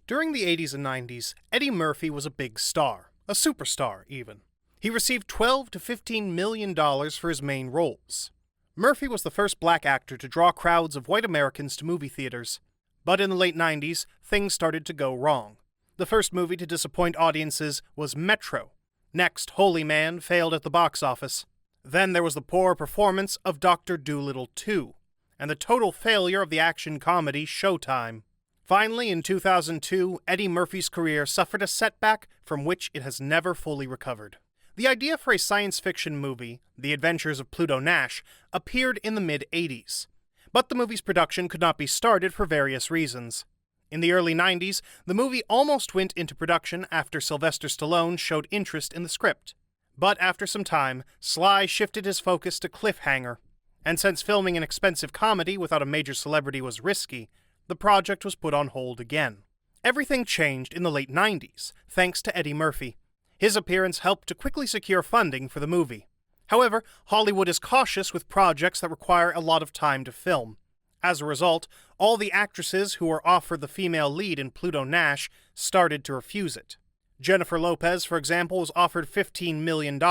During the 80s and 90s, Eddie Murphy was a big star, a superstar even. He received $12 to $15 million for his main roles. Murphy was the first black actor to draw crowds of white Americans to movie theaters. But in the late 90s, things started to go wrong. The first movie to disappoint audiences was Metro. Next, Holy Man failed at the box office. Then there was the poor performance of Dr. Dolittle 2, and the total failure of the action comedy Showtime. Finally, in 2002, Eddie Murphy's career suffered a setback from which it has never fully recovered. The idea for a science fiction movie, The Adventures of Pluto Nash, appeared in the mid-80s, but the movie's production could not be started for various reasons. In the early 90s, the movie almost went into production after Sylvester Stallone showed interest in the script. But after some time, Sly shifted his focus to cliffhanger, and since filming an expensive comedy without a major celebrity was risky, the project was put on hold again. Everything changed in the late 90s, thanks to Eddie Murphy. His appearance helped to quickly secure funding for the movie. However, Hollywood is cautious with projects that require a lot of time to film. As a result, all the actresses who were offered the female lead in Pluto Nash started to refuse it. Jennifer Lopez, for example, was offered $15 million,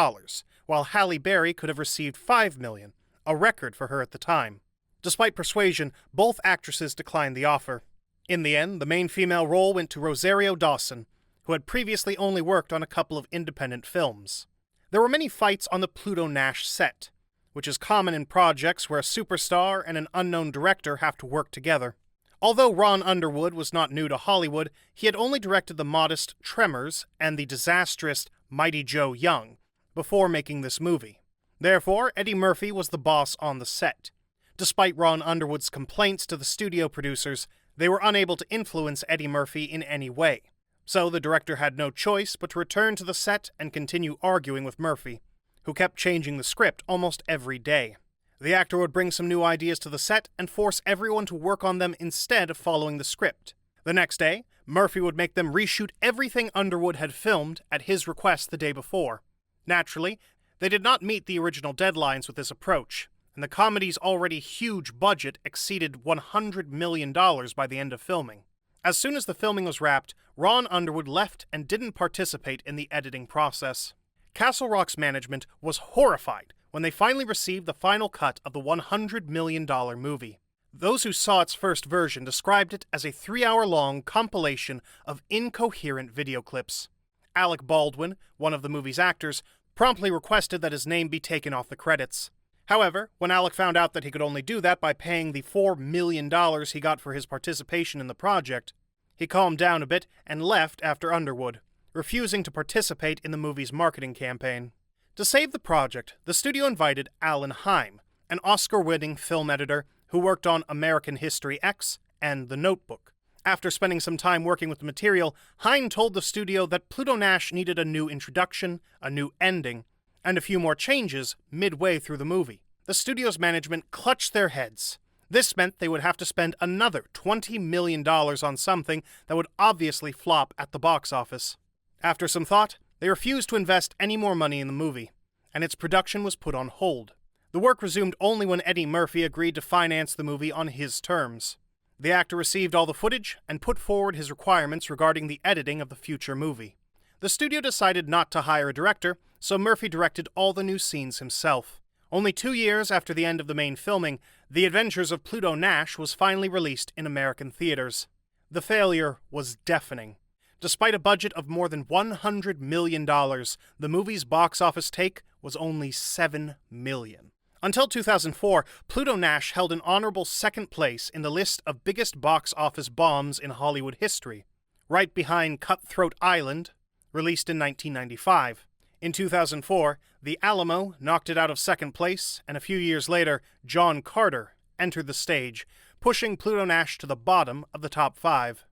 while Halle Berry could have received $5 million, a record for her at the time. Despite persuasion, both actresses declined the offer. In the end, the main female role went to Rosario Dawson, who had previously only worked on a couple of independent films. There were many fights on the Pluto Nash set, which is common in projects where a superstar and an unknown director have to work together. Although Ron Underwood was not new to Hollywood, he had only directed the modest Tremors and the disastrous Mighty Joe Young before making this movie. Therefore, Eddie Murphy was the boss on the set. Despite Ron Underwood's complaints to the studio producers, they were unable to influence Eddie Murphy in any way. So the director had no choice but to return to the set and continue arguing with Murphy, who kept changing the script almost every day. The actor would bring some new ideas to the set and force everyone to work on them instead of following the script. The next day, Murphy would make them reshoot everything Underwood had filmed at his request the day before. Naturally, they did not meet the original deadlines with this approach, and the comedy's already huge budget exceeded $100 million by the end of filming. As soon as the filming was wrapped, Ron Underwood left and didn't participate in the editing process. Castle Rock's management was horrified when they finally received the final cut of the $100 million movie. Those who saw its first version described it as a 3-hour-long compilation of incoherent video clips. Alec Baldwin, one of the movie's actors, promptly requested that his name be taken off the credits. However, when Alec found out that he could only do that by paying the $4 million he got for his participation in the project, he calmed down a bit and left after Underwood, refusing to participate in the movie's marketing campaign. To save the project, the studio invited Alan Hyme, an Oscar-winning film editor who worked on American History X and The Notebook. After spending some time working with the material, Hyme told the studio that Pluto Nash needed a new introduction, a new ending, and a few more changes midway through the movie. The studio's management clutched their heads. This meant they would have to spend another $20 million on something that would obviously flop at the box office. After some thought, they refused to invest any more money in the movie, and its production was put on hold. The work resumed only when Eddie Murphy agreed to finance the movie on his terms. The actor received all the footage and put forward his requirements regarding the editing of the future movie. The studio decided not to hire a director, so Murphy directed all the new scenes himself. Only 2 years after the end of the main filming, The Adventures of Pluto Nash was finally released in American theaters. The failure was deafening. Despite a budget of more than $100 million, the movie's box office take was only $7 million. Until 2004, Pluto Nash held an honorable second place in the list of biggest box office bombs in Hollywood history, right behind Cutthroat Island, released in 1995. In 2004, The Alamo knocked it out of second place, and a few years later, John Carter entered the stage, pushing Pluto Nash to the bottom of the top 5.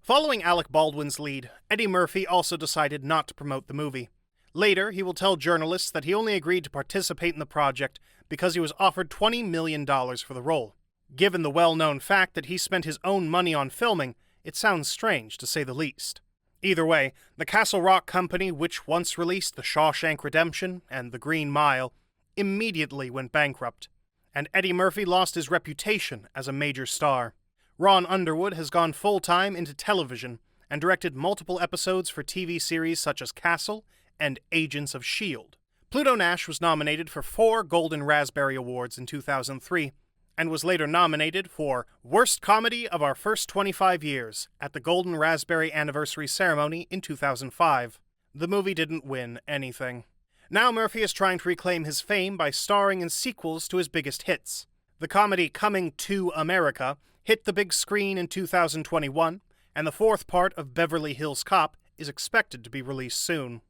Following Alec Baldwin's lead, Eddie Murphy also decided not to promote the movie. Later, he will tell journalists that he only agreed to participate in the project because he was offered $20 million for the role. Given the well-known fact that he spent his own money on filming, it sounds strange to say the least. Either way, the Castle Rock company, which once released The Shawshank Redemption and The Green Mile, immediately went bankrupt, and Eddie Murphy lost his reputation as a major star. Ron Underwood has gone full-time into television and directed multiple episodes for TV series such as Castle and Agents of S.H.I.E.L.D. Pluto Nash was nominated for 4 Golden Raspberry Awards in 2003, and was later nominated for Worst Comedy of Our First 25 Years at the Golden Raspberry Anniversary Ceremony in 2005. The movie didn't win anything. Now Murphy is trying to reclaim his fame by starring in sequels to his biggest hits. The comedy Coming to America hit the big screen in 2021, and the 4th part of Beverly Hills Cop is expected to be released soon.